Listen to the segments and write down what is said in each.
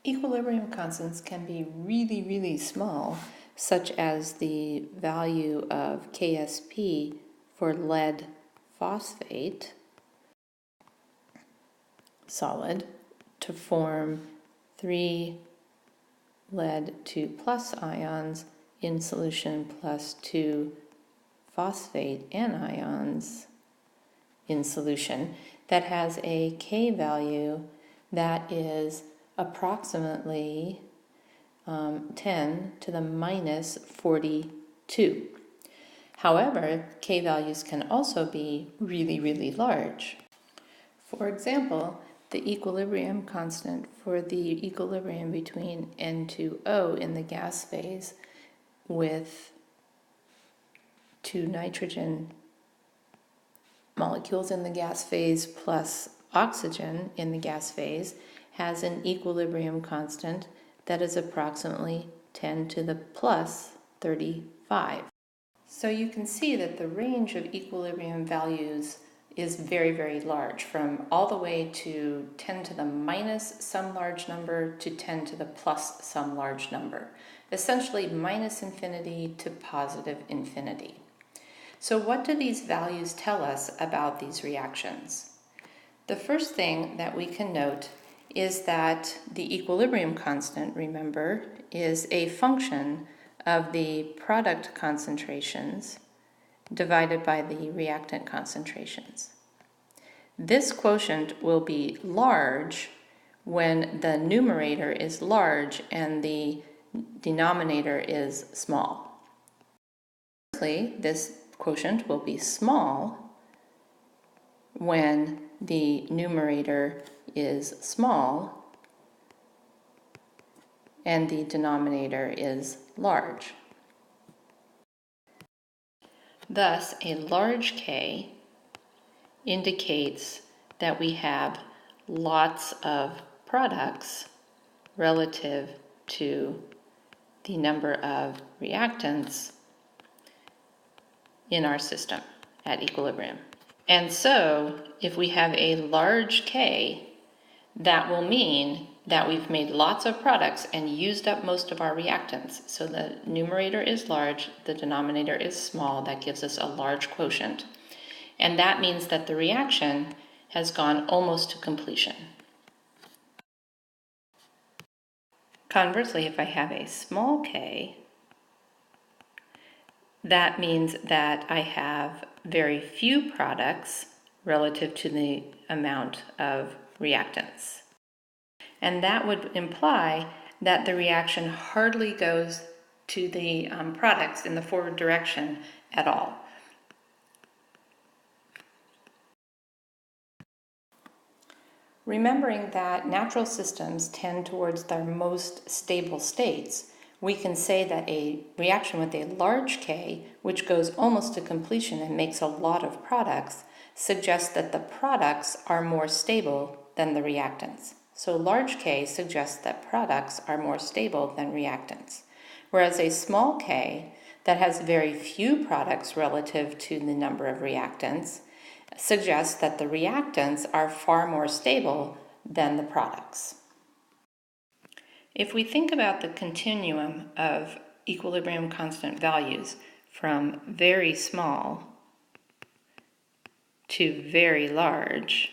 Equilibrium constants can be really, really small, such as the value of KSP for lead phosphate solid to form 3 lead 2 plus ions in solution plus 2 phosphate anions in solution that has a K value that is approximately 10 to the minus 42. However, K values can also be really, really large. For example, the equilibrium constant for the equilibrium between N2O in the gas phase with 2 nitrogen molecules in the gas phase plus oxygen in the gas phase has an equilibrium constant that is approximately 10 to the plus 35. So you can see that the range of equilibrium values is very, very large, from all the way to 10 to the minus some large number to 10 to the plus some large number, essentially minus infinity to positive infinity. So what do these values tell us about these reactions? The first thing that we can note is that the equilibrium constant, remember, is a function of the product concentrations divided by the reactant concentrations. This quotient will be large when the numerator is large and the denominator is small. Firstly, this quotient will be small when the numerator is small and the denominator is large. Thus, a large K indicates that we have lots of products relative to the number of reactants in our system at equilibrium. And so, if we have a large K, that will mean that we've made lots of products and used up most of our reactants. So the numerator is large, the denominator is small. That gives us a large quotient. And that means that the reaction has gone almost to completion. Conversely, if I have a small k, that means that I have very few products relative to the amount of reactants. And that would imply that the reaction hardly goes to the products in the forward direction at all. Remembering that natural systems tend towards their most stable states, we can say that a reaction with a large K, which goes almost to completion and makes a lot of products, suggests that the products are more stable than the reactants. So large K suggests that products are more stable than reactants, whereas a small k that has very few products relative to the number of reactants suggests that the reactants are far more stable than the products. If we think about the continuum of equilibrium constant values from very small to very large,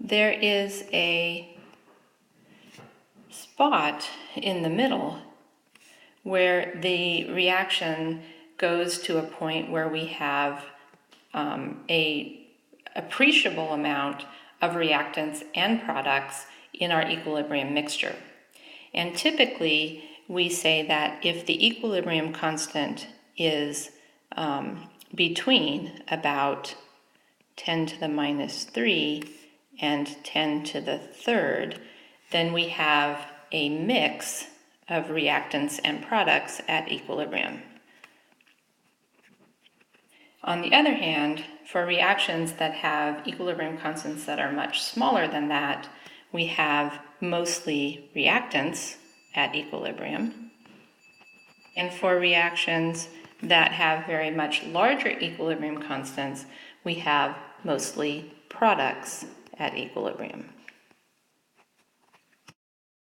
there is a spot in the middle where the reaction goes to a point where we have a appreciable amount of reactants and products in our equilibrium mixture. And typically, we say that if the equilibrium constant is between about 10 to the minus 3 and 10 to the third, then we have a mix of reactants and products at equilibrium. On the other hand, for reactions that have equilibrium constants that are much smaller than that, we have mostly reactants at equilibrium. And for reactions that have very much larger equilibrium constants, we have mostly products at equilibrium.